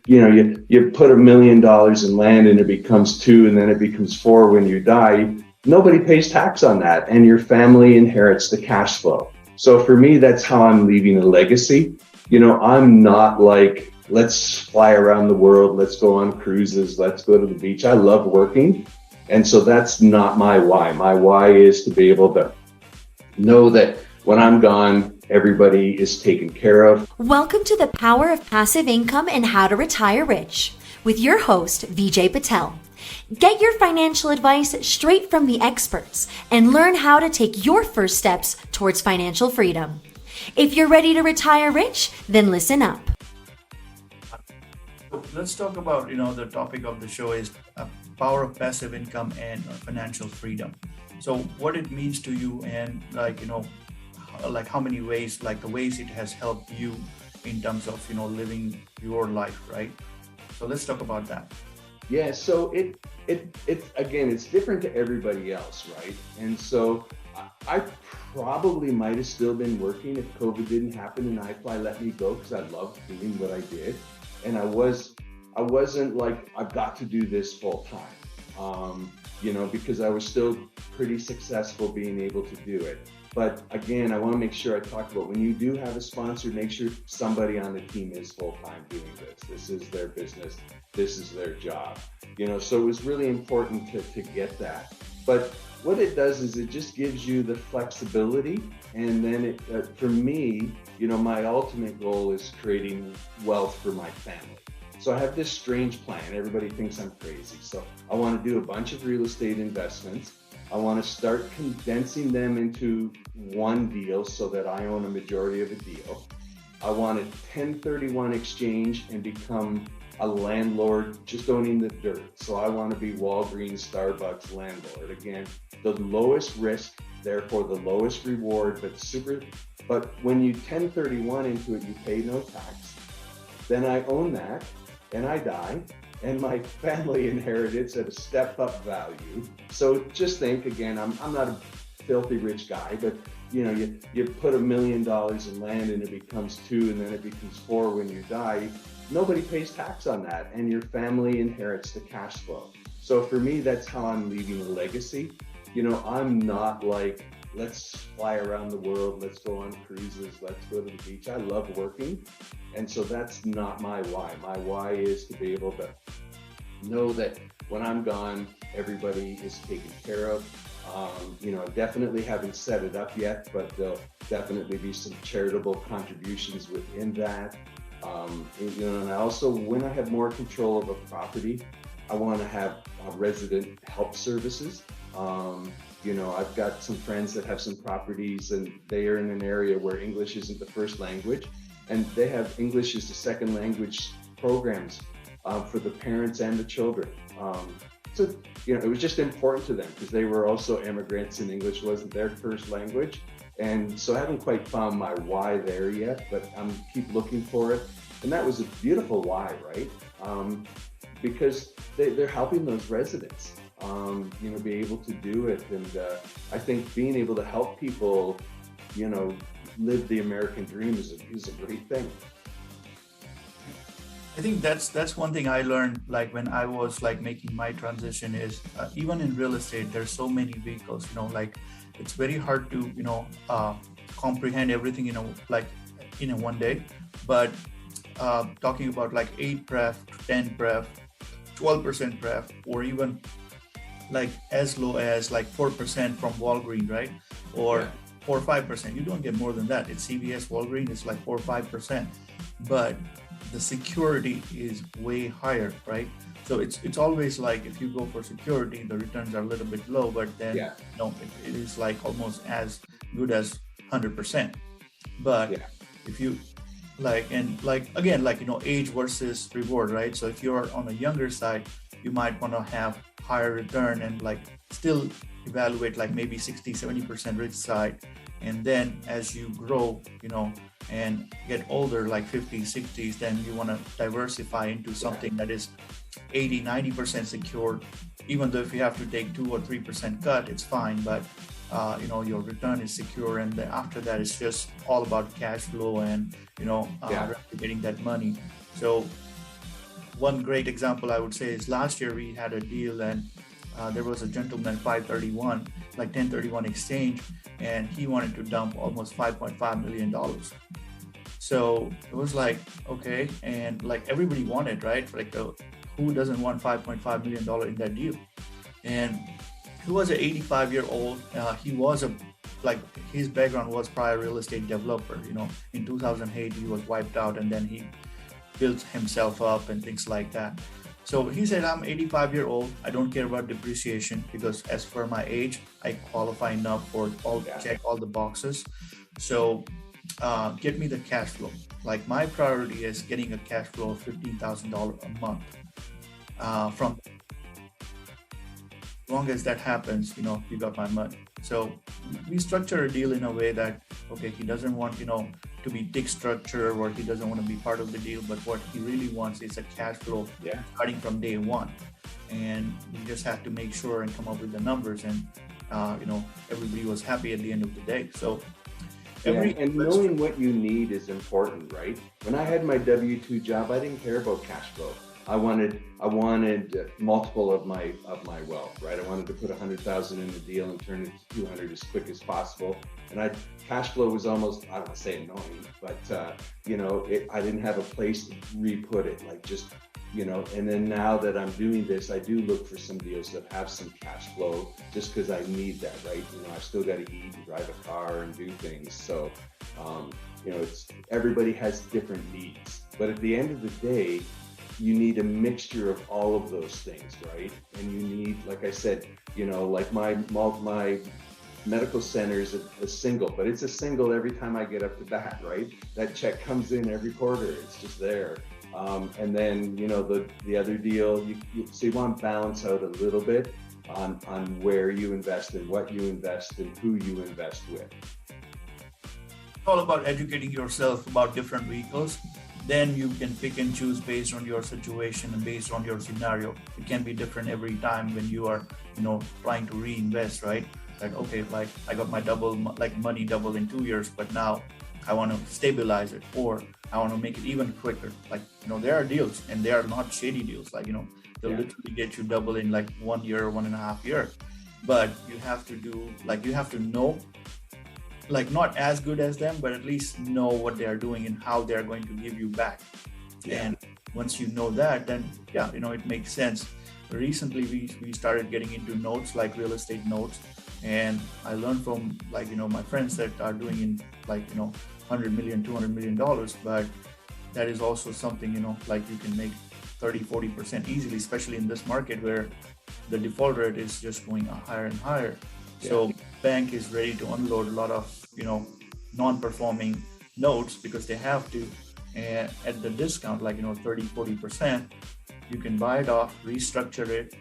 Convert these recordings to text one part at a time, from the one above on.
you put $1 million in land and it becomes two and then it becomes four when you die. Nobody pays tax on that, and your family inherits the cash flow. So for me, that's how I'm leaving a legacy. I'm not like, let's fly around the world, let's go on cruises, let's go to the beach. I love working. And so that's not my why. My why is to be able to know that when I'm gone, everybody is taken care of. Welcome to the Power of Passive Income and How to Retire Rich with your host, Vijay Patel. Get your financial advice straight from the experts and learn how to take your first steps towards financial freedom. If you're ready to retire rich, then listen up. Let's talk about, the topic of the show is power of passive income and financial freedom. So what it means to you, and like how many ways, like the ways it has helped you in terms of, living your life, right? So let's talk about that. Yeah, so it again, it's different to everybody else, right? And so I probably might have still been working if COVID didn't happen and iFLY let me go, because I loved doing what I did. And I wasn't like, I've got to do this full time, because I was still pretty successful being able to do it. But again, I want to make sure I talk about, when you do have a sponsor, make sure somebody on the team is full-time doing this. This is their business. This is their job. So it was really important to get that. But what it does is it just gives you the flexibility. And then for me, my ultimate goal is creating wealth for my family. So I have this strange plan. Everybody thinks I'm crazy. So I want to do a bunch of real estate investments. I want to start condensing them into one deal so that I own a majority of a deal. I want to 1031 exchange and become a landlord just owning the dirt. So I want to be Walgreens, Starbucks landlord. Again, the lowest risk, therefore the lowest reward, but when you 1031 into it, you pay no tax. Then I own that and I die, and my family inherits at a step up value. So just think, again, I'm not a filthy rich guy, but you put $1 million in land and it becomes two and then it becomes four when you die. Nobody pays tax on that, and your family inherits the cash flow. So for me, that's how I'm leaving a legacy. I'm not like, let's fly around the world, let's go on cruises, let's go to the beach. I love working. And so that's not my why. My why is to be able to know that when I'm gone, everybody is taken care of. I definitely haven't set it up yet, but there'll definitely be some charitable contributions within that. And I also, when I have more control of a property, I want to have resident help services. I've got some friends that have some properties, and they are in an area where English isn't the first language, and they have English as the second language programs for the parents and the children. So it was just important to them because they were also immigrants and English wasn't their first language. And so I haven't quite found my why there yet, but I'm keep looking for it. And that was a beautiful why, right? Because they're helping those residents, be able to do it. And I think being able to help people, live the American dream is a great thing. I think that's one thing I learned, like when I was like making my transition, is even in real estate, there's so many vehicles, like it's very hard to, comprehend everything, in one day. But talking about like 8 pref, 10 pref, 12% pref, or even like as low as like 4% from Walgreens, right? Or 4 or 5%. You don't get more than that. It's CVS, Walgreens, it's like 4 or 5%. But the security is way higher, right? So it's always like, if you go for security, the returns are a little bit low, but then it is like almost as good as 100%. But if you age versus reward, right? So if you're on the younger side, you might want to have higher return and like still evaluate like maybe 60-70% rich side. And then as you grow, and get older, like 50s, 60s, then you want to diversify into something that is 80-90% secured. Even though if you have to take 2 or 3% cut, it's fine, but your return is secure. And then after that, it's just all about cash flow and getting that money. So one great example I would say is last year we had a deal, and there was a gentleman 531, like 1031 exchange, and he wanted to dump almost $5.5 million. So it was like, okay, and like everybody wanted, right? Like who doesn't want $5.5 million in that deal? And he was an 85-year-old. He was like his background was prior real estate developer. In 2008 he was wiped out, and then he built himself up and things like that. So he said, I'm 85-year-old. I don't care about depreciation because as for my age, I qualify enough for check all the boxes. So get me the cash flow. Like my priority is getting a cash flow of $15,000 a month. From as long as that happens, you got my money. So we structure a deal in a way that, okay, he doesn't want, to be tick structure, or he doesn't want to be part of the deal, but what he really wants is a cash flow starting from day one. And we just have to make sure and come up with the numbers, and everybody was happy at the end of the day. So and knowing what you need is important, right? When I had my W-2 job, I didn't care about cash flow. I wanted multiple of my wealth, right? I wanted to put 100,000 in the deal and turn it to 200 as quick as possible. And cash flow was almost, I don't want to say annoying, but I didn't have a place to re-put it, like just, and then now that I'm doing this, I do look for some deals that have some cash flow just because I need that, right? I've still got to eat and drive a car and do things. So, it's everybody has different needs, but at the end of the day, you need a mixture of all of those things, right? And you need, like I said, like my medical center is a single, but it's a single every time I get up to bat, right? That check comes in every quarter, it's just there. And then, the other deal, so you want to balance out a little bit on where you invest and what you invest and who you invest with. It's all about educating yourself about different vehicles. Then you can pick and choose based on your situation and based on your scenario. It can be different every time when you are, trying to reinvest, right? Like, okay, like I got my money double in 2 years, but now I want to stabilize it, or I want to make it even quicker. Like, there are deals, and they are not shady deals. Like, they'll literally get you double in like 1 year, 1.5 years. But you have to know, like not as good as them, but at least know what they are doing and how they are going to give you back. And once you know that, then it makes sense. Recently we started getting into notes, like real estate notes, and I learned from my friends that are doing in $100 million, $200 million, but that is also something like you can make 30-40% easily, especially in this market where the default rate is just going higher and higher. So bank is ready to unload a lot of non-performing notes because they have to, and at the discount, 30-40%, you can buy it off, restructure it,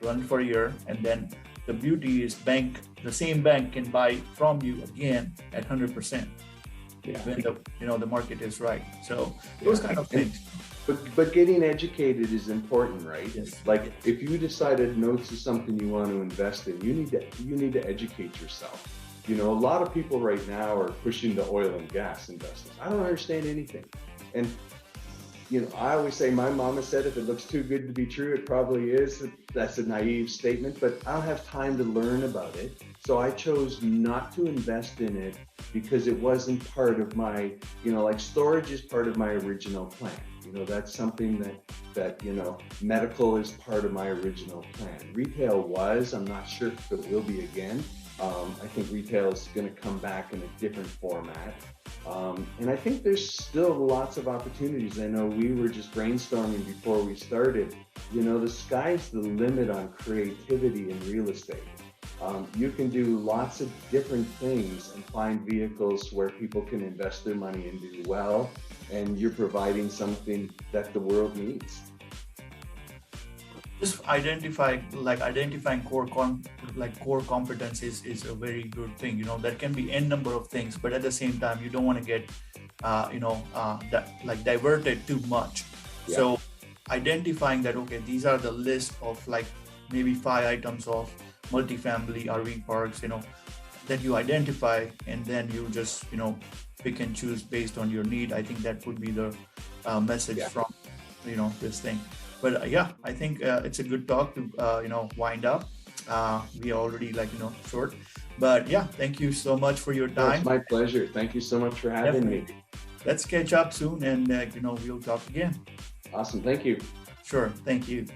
run for a year, and then the beauty is the same bank can buy from you again at 100%. When the market is right. So those kind of things. But getting educated is important, right? Yes. Like if you decided notes is something you want to invest in, you need to educate yourself. A lot of people right now are pushing the oil and gas investments. I don't understand anything. And I always say, my mama said, if it looks too good to be true, it probably is. That's a naive statement, but I don't have time to learn about it. So I chose not to invest in it because it wasn't part of my, storage is part of my original plan. That's something that medical is part of my original plan. Retail was, I'm not sure if it will be again. I think retail is going to come back in a different format. And I think there's still lots of opportunities. I know we were just brainstorming before we started. The sky's the limit on creativity in real estate. You can do lots of different things and find vehicles where people can invest their money and do well, and you're providing something that the world needs. Just identifying core competencies is a very good thing. There can be n number of things, but at the same time, you don't want to get diverted too much. Yeah. So identifying that, okay, these are the list of maybe 5 items of multifamily RV parks, that you identify, and then you just pick and choose based on your need. I think that would be the message this thing. But yeah, I think it's a good talk to wind up. We are already short, but yeah, thank you so much for your No, it's time. my pleasure. Thank you so much for having me. Definitely. Let's catch up soon, and we'll talk again. Awesome. Thank you. Sure. Thank you.